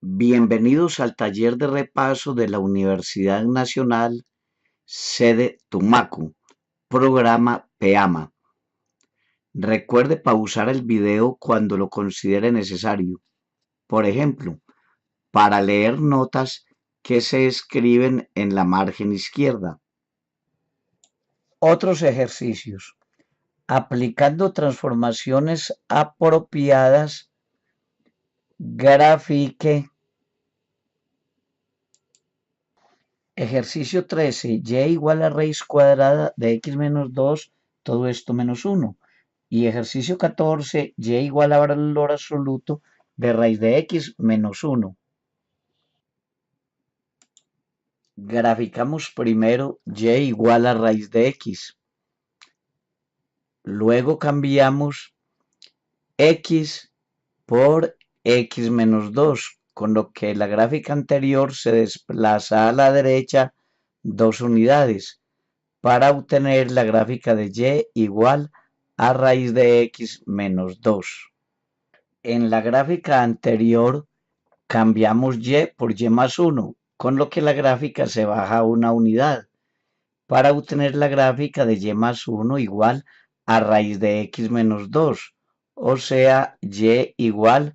Bienvenidos al taller de repaso de la Universidad Nacional, sede Tumaco, programa PEAMA. Recuerde pausar el video cuando lo considere necesario. Por ejemplo, para leer notas que se escriben en la margen izquierda. Otros ejercicios. Aplicando transformaciones apropiadas, grafique. Ejercicio 13, y igual a raíz cuadrada de x menos 2, todo esto menos 1. Y ejercicio 14, y igual a valor absoluto de raíz de x menos 1. Graficamos primero y igual a raíz de x. Luego cambiamos x por x menos 2, con lo que la gráfica anterior se desplaza a la derecha 2 unidades, para obtener la gráfica de y igual a raíz de x menos 2. En la gráfica anterior cambiamos y por y más 1, con lo que la gráfica se baja una unidad, para obtener la gráfica de y más 1 igual a raíz de x menos 2, o sea, y igual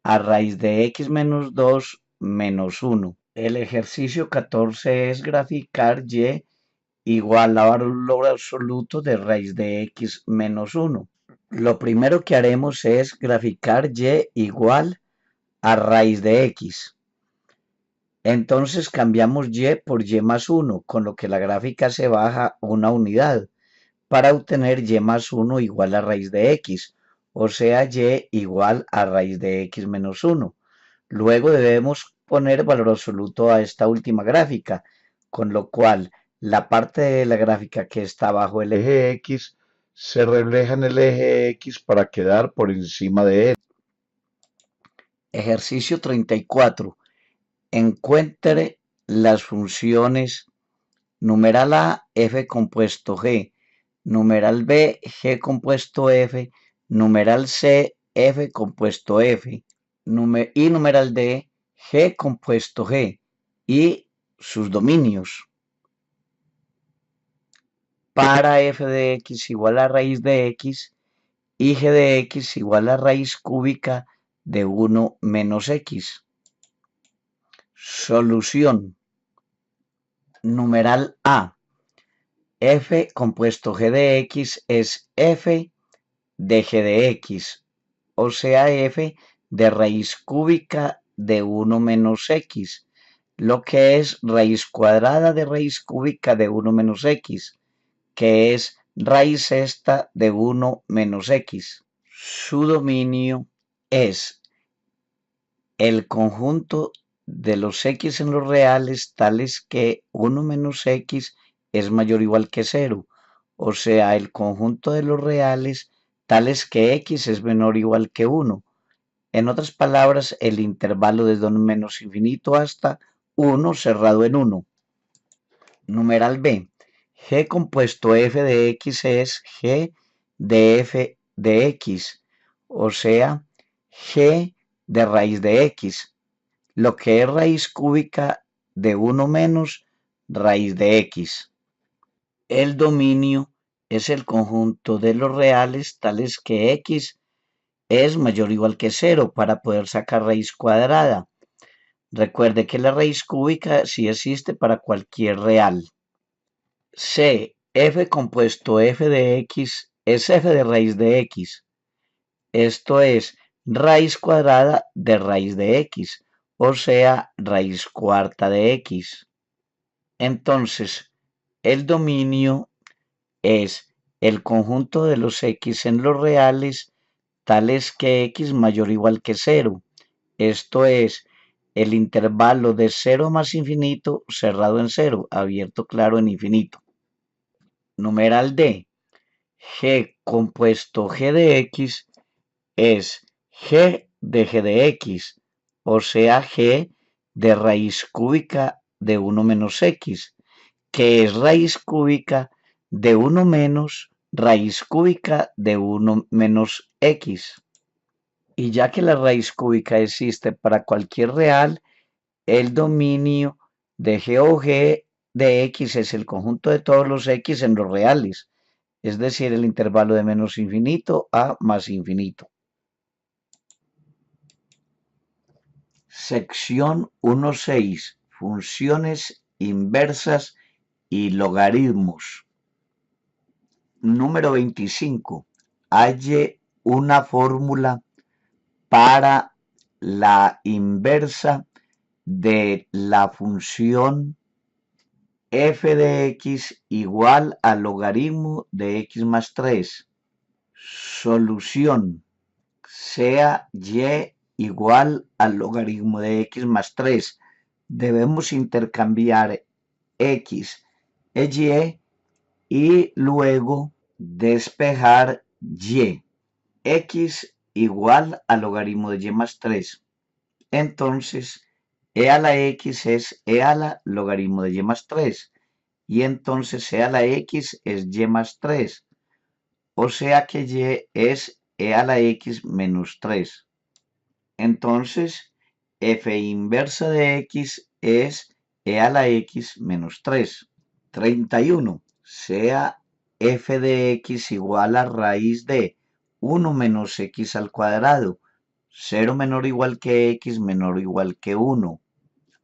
a raíz de x menos 2 menos 1. El ejercicio 14 es graficar y igual a valor absoluto de raíz de x menos 1. Lo primero que haremos es graficar y igual a raíz de x. Entonces cambiamos y por y más 1, con lo que la gráfica se baja una unidad, para obtener y más 1 igual a raíz de x, o sea, y igual a raíz de x menos 1. Luego debemos poner valor absoluto a esta última gráfica, con lo cual la parte de la gráfica que está bajo el eje X se refleja en el eje X para quedar por encima de él. Ejercicio 34. Encuentre las funciones numeral A, f compuesto g, numeral B, g compuesto f, numeral C, f compuesto f, y numeral D, g compuesto g, y sus dominios. Para f de x igual a raíz de x y g de x igual a raíz cúbica de 1 menos x. Solución. Numeral A. F compuesto g de x es f de g de x, o sea, f de raíz cúbica de 1 menos x, lo que es raíz cuadrada de raíz cúbica de 1 menos x, que es raíz sexta de 1 menos x. Su dominio es el conjunto de los x en los reales tales que 1 menos x es mayor o igual que 0, o sea, el conjunto de los reales tales que x es menor o igual que 1. En otras palabras, el intervalo desde 1 menos infinito hasta 1 cerrado en 1. Numeral B. G compuesto f de x es g de f de x, o sea, g de raíz de x, lo que es raíz cúbica de 1 menos raíz de x. El dominio es el conjunto de los reales tales que x es mayor o igual que 0 para poder sacar raíz cuadrada. Recuerde que la raíz cúbica sí existe para cualquier real. C, f compuesto f de x es f de raíz de x. Esto es raíz cuadrada de raíz de x, o sea, raíz cuarta de x. Entonces, el dominio es el conjunto de los x en los reales tales que x mayor o igual que 0. Esto es el intervalo de 0 más infinito cerrado en 0, abierto claro en infinito. Numeral D. G compuesto g de x es g de x, o sea, g de raíz cúbica de 1 menos x, que es raíz cúbica de 1 menos raíz cúbica de 1 menos x. Y ya que la raíz cúbica existe para cualquier real, el dominio de G o G de X es el conjunto de todos los X en los reales, es decir, el intervalo de menos infinito a más infinito. Sección 1.6. Funciones inversas y logaritmos. Número 25. Halle una fórmula para la inversa de la función f de x igual al logaritmo de x más 3. Solución. Sea y igual al logaritmo de x más 3. Debemos intercambiar x y luego despejar y. X igual al logaritmo de y más 3. Entonces, e a la x es e a la logaritmo de y más 3. Y entonces e a la x es y más 3. O sea que y es e a la x menos 3. Entonces, f inversa de x es e a la x menos 3. 31. Sea f de x igual a raíz de 1 menos x al cuadrado. 0 menor o igual que x menor o igual que 1.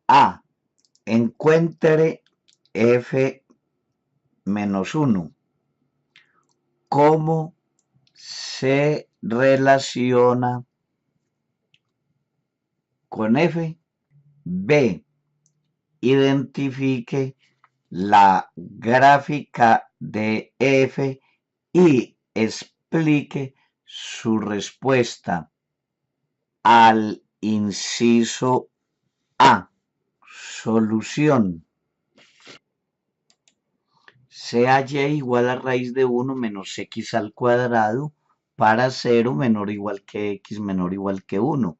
A. Encuentre f menos 1. ¿Cómo se relaciona con f? B. Identifique la gráfica de f y explique su respuesta al inciso A. Solución. Sea y igual a raíz de 1 menos x al cuadrado para 0 menor o igual que x menor o igual que 1.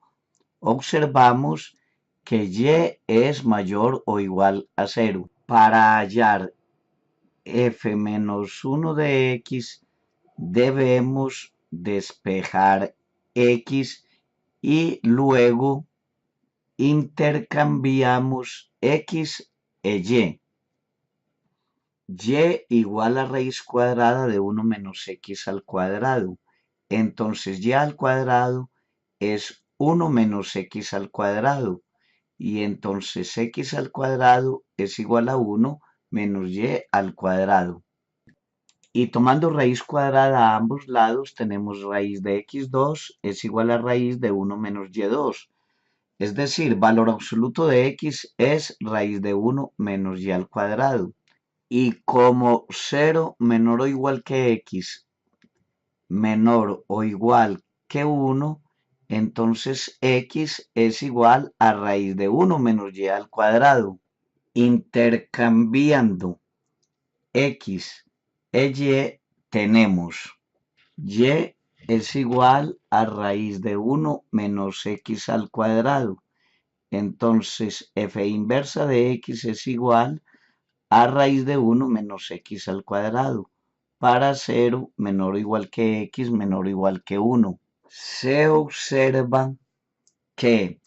Observamos que y es mayor o igual a 0. Para hallar f menos 1 de x debemos despejar x y luego intercambiamos x e y. Y igual a raíz cuadrada de 1 menos x al cuadrado. Entonces y al cuadrado es 1 menos x al cuadrado. Y entonces x al cuadrado es igual a 1 menos y al cuadrado. Y tomando raíz cuadrada a ambos lados, tenemos raíz de x2 es igual a raíz de 1 menos y2. Es decir, valor absoluto de x es raíz de 1 menos y al cuadrado. Y como 0 menor o igual que x menor o igual que 1, entonces x es igual a raíz de 1 menos y al cuadrado. Intercambiando x e y tenemos y es igual a raíz de 1 menos x al cuadrado. Entonces f inversa de x es igual a raíz de 1 menos x al cuadrado para 0 menor o igual que x menor o igual que 1. Se observa que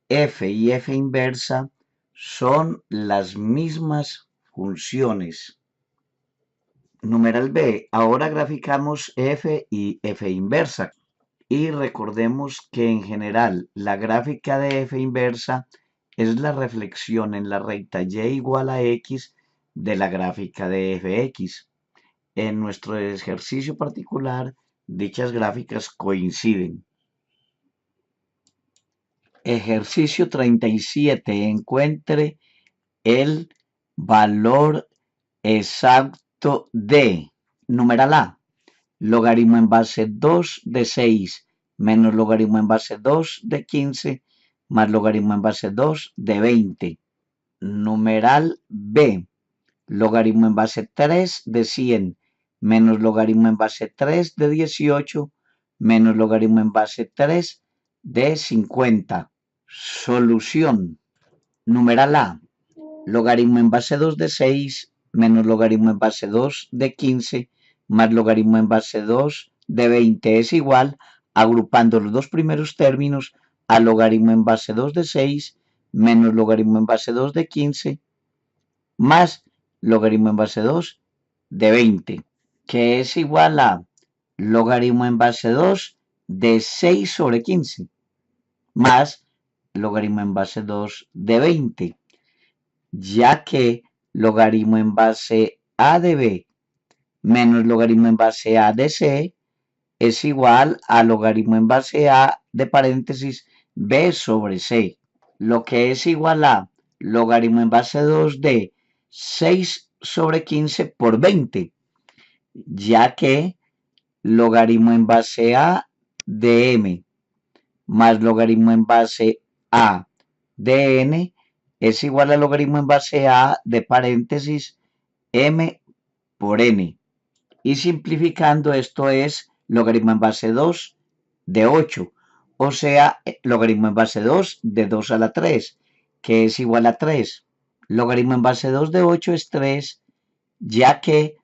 f y f inversa son las mismas funciones. Numeral B. Ahora graficamos f y f inversa. Y recordemos que en general la gráfica de f inversa es la reflexión en la recta y igual a x de la gráfica de fx. En nuestro ejercicio particular, dichas gráficas coinciden. Ejercicio 37. Encuentre el valor exacto de, numeral A, logaritmo en base 2 de 6 menos logaritmo en base 2 de 15 más logaritmo en base 2 de 20. Numeral B, logaritmo en base 3 de 100 menos logaritmo en base 3 de 18 menos logaritmo en base 3 de 50. Solución. Numeral A, logaritmo en base 2 de 6 menos logaritmo en base 2 de 15 más logaritmo en base 2 de 20 es igual agrupando los dos primeros términos a logaritmo en base 2 de 6 menos logaritmo en base 2 de 15 más logaritmo en base 2 de 20, que es igual a logaritmo en base 2 de 6 sobre 15 más logaritmo en base 2 de 20, ya que logaritmo en base a de b menos logaritmo en base a de c es igual a logaritmo en base a de paréntesis b sobre c, lo que es igual a logaritmo en base 2 de 6 sobre 15 por 20, ya que logaritmo en base a de m más logaritmo en base a de n es igual a logaritmo en base a de paréntesis m por n. Y simplificando, esto es logaritmo en base 2 de 8, o sea, logaritmo en base 2 de 2 a la 3, que es igual a 3. Logaritmo en base 2 de 8 es 3, ya que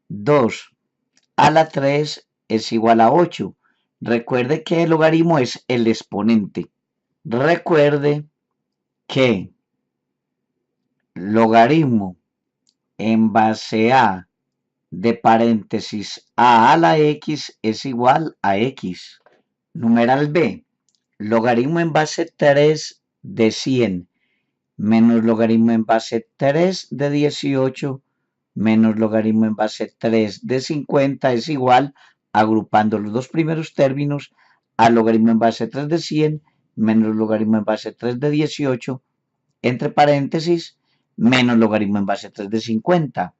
2 a la 3 es igual a 8. Recuerde que el logaritmo es el exponente. Recuerde que logaritmo en base a de paréntesis a la x es igual a x. Numeral b, logaritmo en base 3 de 100 menos logaritmo en base 3 de 18 menos logaritmo en base 3 de 50 es igual, agrupando los dos primeros términos, a logaritmo en base 3 de 100 menos logaritmo en base 3 de 18, entre paréntesis, menos logaritmo en base 3 de 50.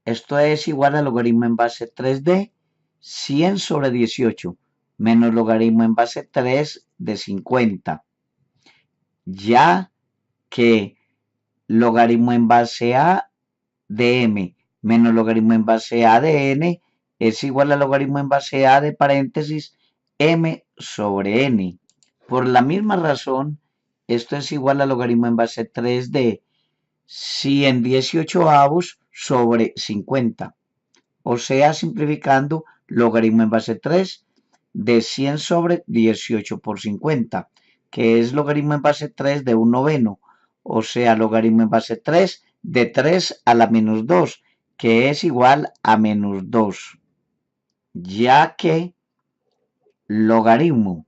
Esto es igual a logaritmo en base 3 de 100 sobre 18 menos logaritmo en base 3 de 50, ya que logaritmo en base a de m menos logaritmo en base a de n es igual a logaritmo en base a de paréntesis m sobre n. Por la misma razón, esto es igual a logaritmo en base 3 de 118avos sobre 50. O sea, simplificando, logaritmo en base 3 de 100 sobre 18 por 50, que es logaritmo en base 3 de 1 noveno. O sea, logaritmo en base 3 de 3 a la menos 2, que es igual a menos 2. Ya que logaritmo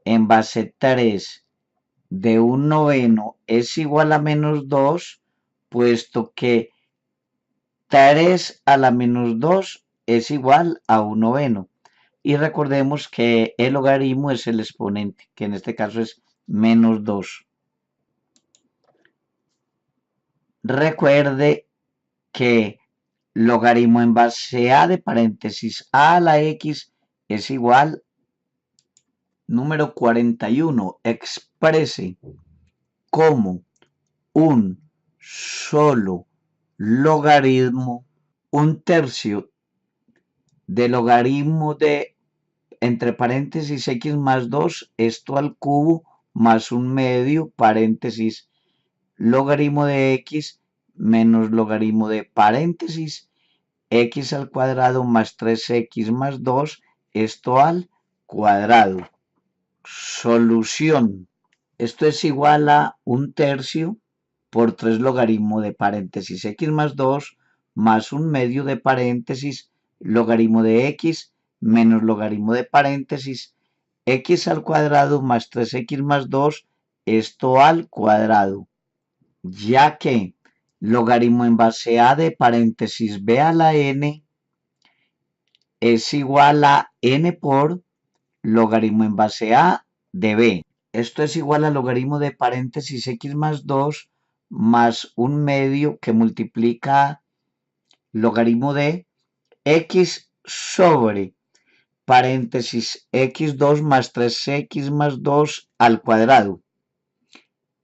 en base 3 de 1 noveno es igual a menos 2, puesto que 3 a la menos 2 es igual a 1 noveno. Y recordemos que el logaritmo es el exponente, que en este caso es menos 2. Recuerde que logaritmo en base a de paréntesis a la x es igual, número 41, exprese como un solo logaritmo un tercio de logaritmo de entre paréntesis x más 2, esto al cubo, más un medio, paréntesis, logaritmo de x menos logaritmo de paréntesis, x al cuadrado más 3x más 2, esto al cuadrado. Solución. Esto es igual a un tercio por 3 logaritmo de paréntesis x más 2 más un medio de paréntesis logaritmo de x menos logaritmo de paréntesis x al cuadrado más 3x más 2, esto al cuadrado, ya que logaritmo en base a de paréntesis b a la n es igual a n por logaritmo en base a de b. Esto es igual a logaritmo de paréntesis x más 2 más un medio que multiplica logaritmo de x sobre paréntesis x2 más 3x más 2 al cuadrado,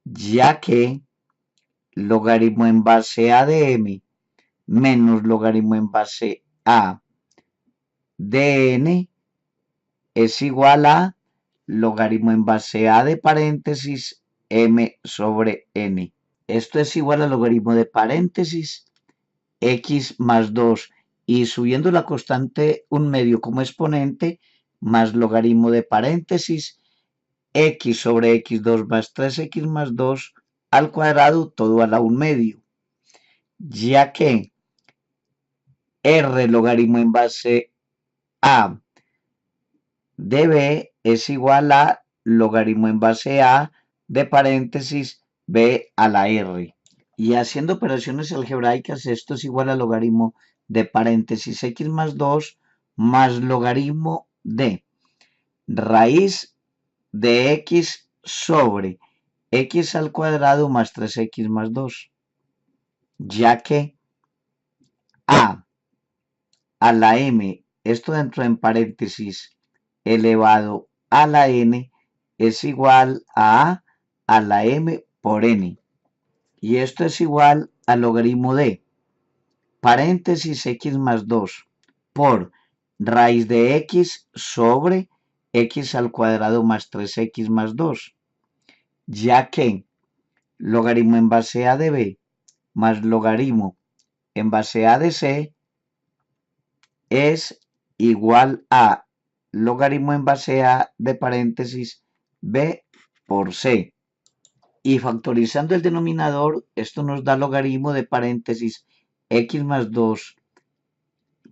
ya que logaritmo en base a de m menos logaritmo en base a de n es igual a logaritmo en base a de paréntesis m sobre n. Esto es igual a logaritmo de paréntesis x más 2 y subiendo la constante un medio como exponente más logaritmo de paréntesis x sobre x2 más 3x más 2 al cuadrado, todo a la 1/2, ya que r logaritmo en base a de b es igual a logaritmo en base a de paréntesis b a la r. Y haciendo operaciones algebraicas, esto es igual a logaritmo de paréntesis x más 2 más logaritmo de raíz de x sobre x al cuadrado más 3x más 2, ya que a la m, esto dentro en paréntesis, elevado a la n, es igual a la m por n. Y esto es igual al logaritmo de paréntesis x más 2 por raíz de x sobre x al cuadrado más 3x más 2, ya que logaritmo en base a de b más logaritmo en base a de c es igual a logaritmo en base a de paréntesis b por c. Y factorizando el denominador, esto nos da logaritmo de paréntesis x más 2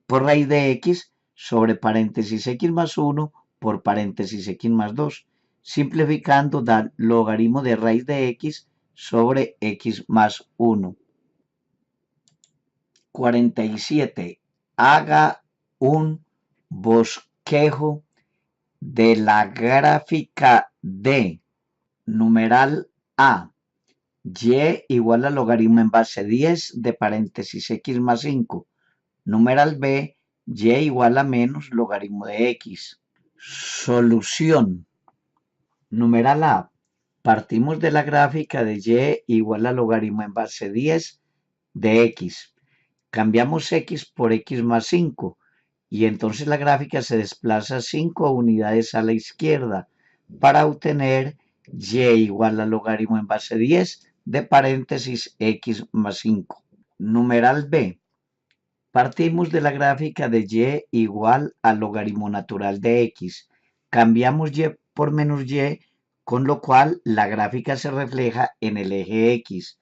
por raíz de x sobre paréntesis x más 1 por paréntesis x más 2. Simplificando da logaritmo de raíz de x sobre x más 1. 47. Haga un bosquejo de la gráfica de numeral A, y igual a logaritmo en base 10 de paréntesis x más 5, numeral B, y igual a menos logaritmo de x. Solución. Numeral A. Partimos de la gráfica de y igual a logaritmo en base 10 de x. Cambiamos x por x más 5 y entonces la gráfica se desplaza 5 unidades a la izquierda para obtener y igual a logaritmo en base 10 de paréntesis x más 5. Numeral B. Partimos de la gráfica de y igual al logaritmo natural de x. Cambiamos y por menos y, con lo cual la gráfica se refleja en el eje x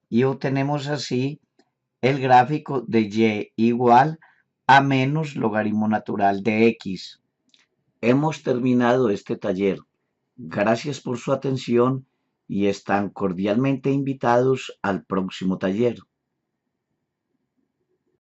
y obtenemos así el gráfico de y igual a menos logaritmo natural de x. Hemos terminado este taller. Gracias por su atención y están cordialmente invitados al próximo taller.